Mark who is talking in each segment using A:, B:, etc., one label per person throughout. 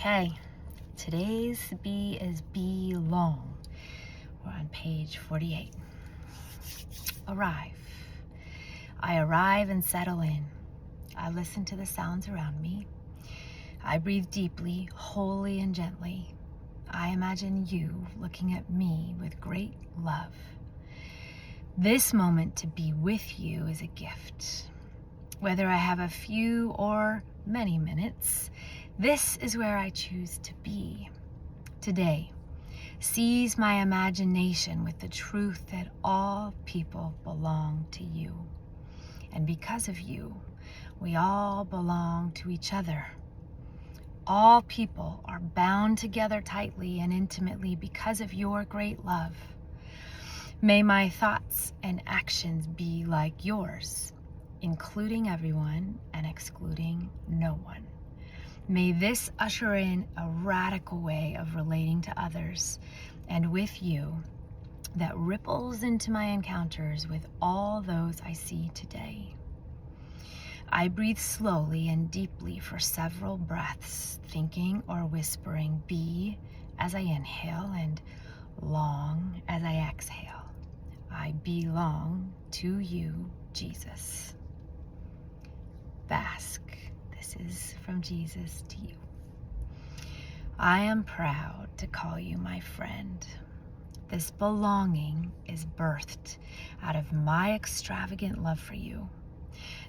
A: Okay, today's B is belong. We're on page 48. Arrive. I arrive and settle in. I listen to the sounds around me. I breathe deeply, wholly and gently. I imagine you looking at me with great love. This moment to be with you is a gift. Whether I have a few or many minutes, this is where I choose to be. Today, seize my imagination with the truth that all people belong to you. And because of you, we all belong to each other. All people are bound together tightly and intimately because of your great love. May my thoughts and actions be like yours, including everyone and excluding no one. May this usher in a radical way of relating to others and with you that ripples into my encounters with all those I see today. I breathe slowly and deeply for several breaths, thinking or whispering be as I inhale and long as I exhale. I belong to you, Jesus. Bask. This is from Jesus to you. I am proud to call you my friend. This belonging is birthed out of my extravagant love for you.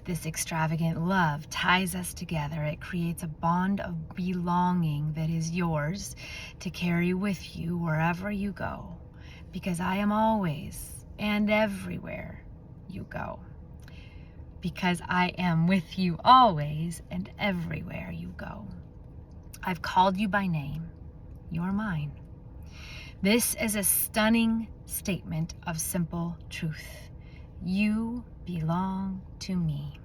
A: This extravagant love ties us together. It creates a bond of belonging that is yours to carry with you wherever you go, because I am always and everywhere you go. Because I am with you always and everywhere you go. I've called you by name. You're mine. This is a stunning statement of simple truth. You belong to me.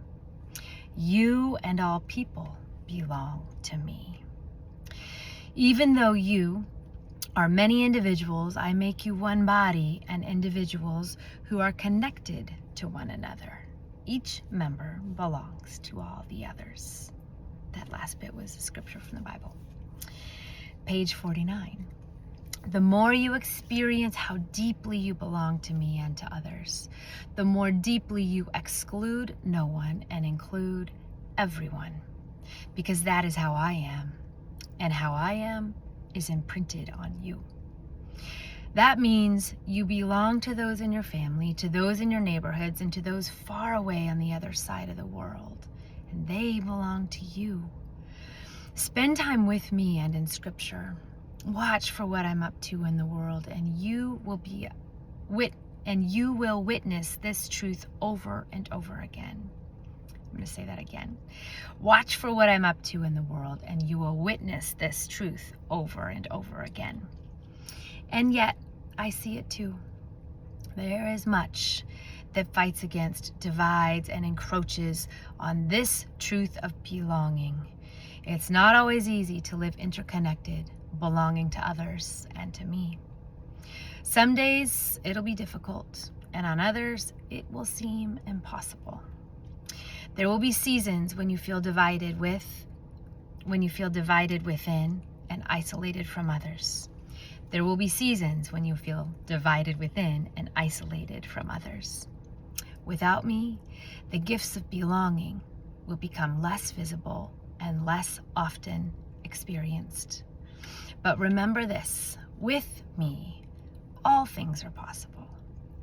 A: You and all people belong to me. Even though you are many individuals, I make you one body and individuals who are connected to one another. Each member belongs to all the others. That last bit was a scripture from the Bible. Page 49. The more you experience how deeply you belong to me and to others, the more deeply you exclude no one and include everyone, because that is how I am, and how I am is imprinted on you. That means you belong to those in your family, to those in your neighborhoods, and to those far away on the other side of the world. And they belong to you. Spend time with me and in Scripture. Watch for what I'm up to in the world, and you will witness this truth over and over again. I'm going to say that again. Watch for what I'm up to in the world, and you will witness this truth over and over again. And yet, I see it too. There is much that fights against, divides, and encroaches on this truth of belonging. It's not always easy to live interconnected, belonging to others and to me. Some days it'll be difficult, and on others it will seem impossible. There will be seasons when you feel divided within and isolated from others. There will be seasons when you feel divided within and isolated from others. Without me, the gifts of belonging will become less visible and less often experienced. But remember this, with me, all things are possible.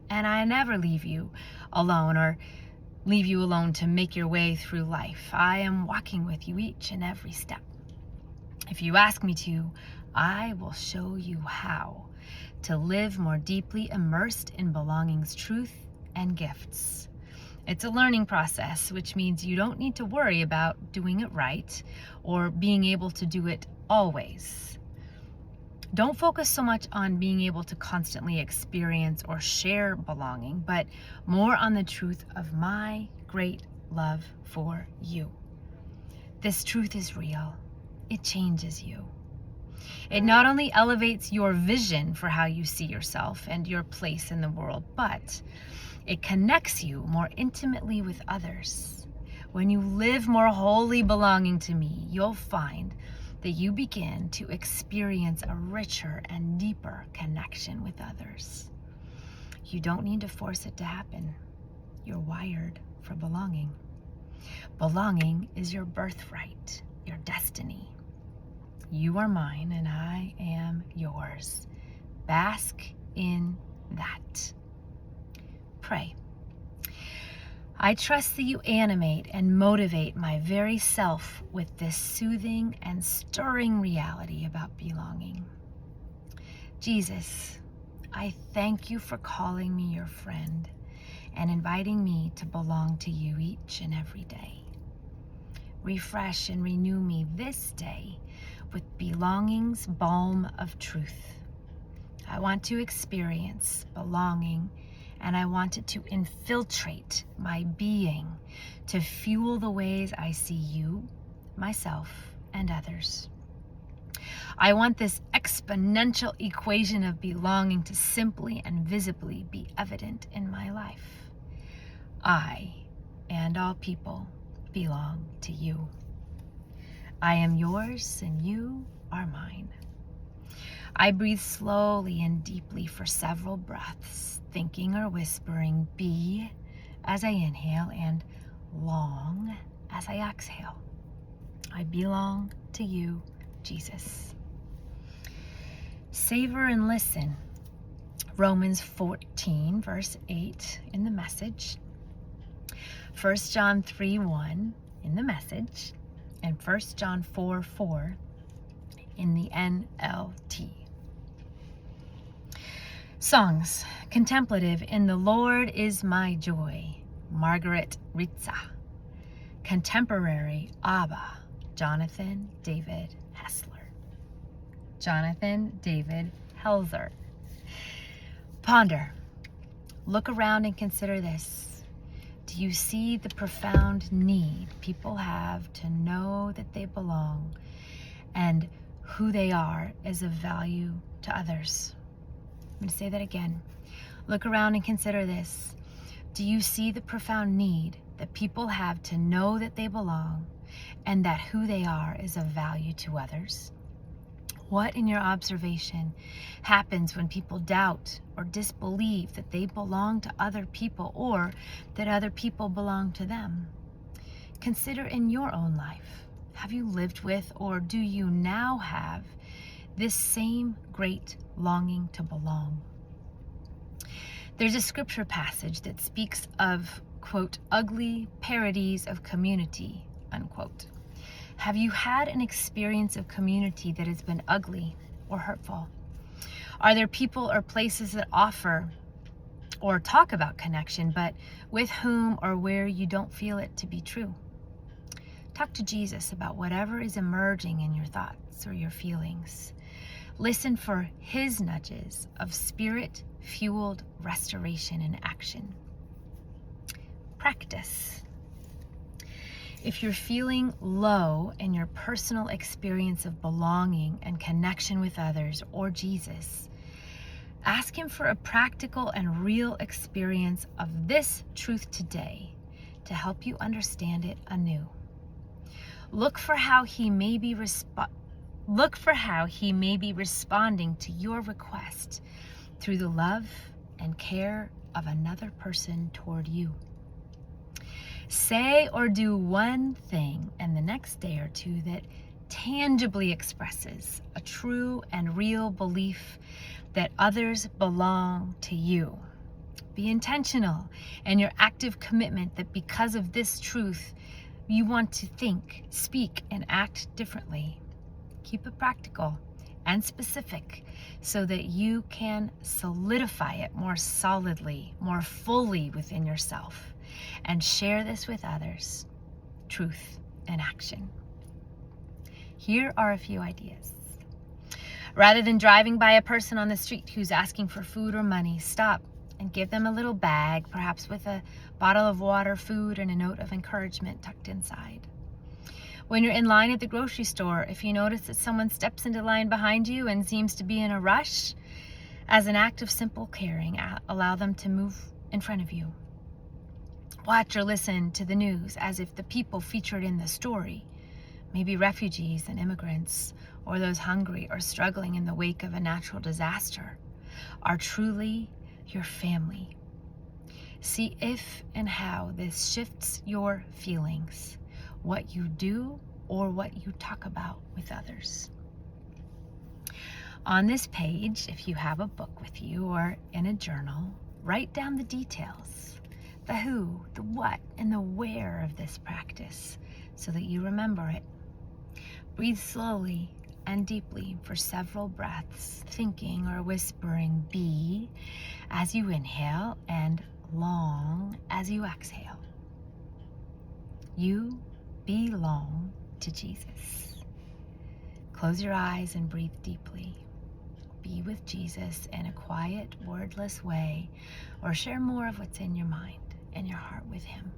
A: And I never leave you alone or leave you alone to make your way through life. I am walking with you each and every step. If you ask me to, I will show you how to live more deeply immersed in belonging's truth and gifts. It's a learning process, which means you don't need to worry about doing it right or being able to do it always. Don't focus so much on being able to constantly experience or share belonging, but more on the truth of my great love for you. This truth is real. It changes you. It not only elevates your vision for how you see yourself and your place in the world, but it connects you more intimately with others. When you live more wholly belonging to me, you'll find that you begin to experience a richer and deeper connection with others. You don't need to force it to happen. You're wired for belonging. Belonging is your birthright, your destiny. You are mine and I am yours. Bask in that. Pray. I trust that you animate and motivate my very self with this soothing and stirring reality about belonging. Jesus, I thank you for calling me your friend and inviting me to belong to you each and every day. Refresh and renew me this day with belonging's balm of truth. I want to experience belonging, and I want it to infiltrate my being to fuel the ways I see you, myself, and others. I want this exponential equation of belonging to simply and visibly be evident in my life. I and all people belong to you. I am yours and you are mine. I breathe slowly and deeply for several breaths, thinking or whispering be as I inhale and long as I exhale. I belong to you, Jesus. Savor and listen. Romans 14, verse 8 in the Message. 1 John 3:1 in the Message. And 1 John 4:4 in the NLT. Songs. Contemplative in the Lord is my joy. Margaret Ritza. Contemporary Abba. Jonathan David Hessler. Jonathan David Helzer. Ponder. Look around and consider this. Do you see the profound need people have to know that they belong and who they are is of value to others? I'm going to say that again. Look around and consider this. Do you see the profound need that people have to know that they belong and that who they are is of value to others? What in your observation happens when people doubt or disbelieve that they belong to other people or that other people belong to them? Consider in your own life. Have you lived with or do you now have this same great longing to belong? There's a scripture passage that speaks of, quote, ugly parodies of community, unquote. Have you had an experience of community that has been ugly or hurtful? Are there people or places that offer or talk about connection, but with whom or where you don't feel it to be true? Talk to Jesus about whatever is emerging in your thoughts or your feelings. Listen for his nudges of spirit-fueled restoration and action. Practice. If you're feeling low in your personal experience of belonging and connection with others or Jesus, ask him for a practical and real experience of this truth today to help you understand it anew. Look for how he may be responding to your request through the love and care of another person toward you. Say or do one thing in the next day or two that tangibly expresses a true and real belief that others belong to you. Be intentional in your active commitment that because of this truth, you want to think, speak, and act differently. Keep it practical and specific so that you can solidify it more solidly, more fully within yourself. And share this with others. Truth and action. Here are a few ideas. Rather than driving by a person on the street who's asking for food or money, stop and give them a little bag, perhaps with a bottle of water, food, and a note of encouragement tucked inside. When you're in line at the grocery store, if you notice that someone steps into line behind you and seems to be in a rush, as an act of simple caring, allow them to move in front of you. Watch or listen to the news as if the people featured in the story maybe refugees and immigrants, or those hungry or struggling in the wake of a natural disaster, are truly your family. See if and how this shifts your feelings, what you do or what you talk about with others. On this page, if you have a book with you or in a journal, write down the details, the who, the what, and the where of this practice so that you remember it. Breathe slowly and deeply for several breaths, thinking or whispering be as you inhale and long as you exhale. You belong to Jesus. Close your eyes and breathe deeply. Be with Jesus in a quiet, wordless way, or share more of what's in your mind and your heart with him.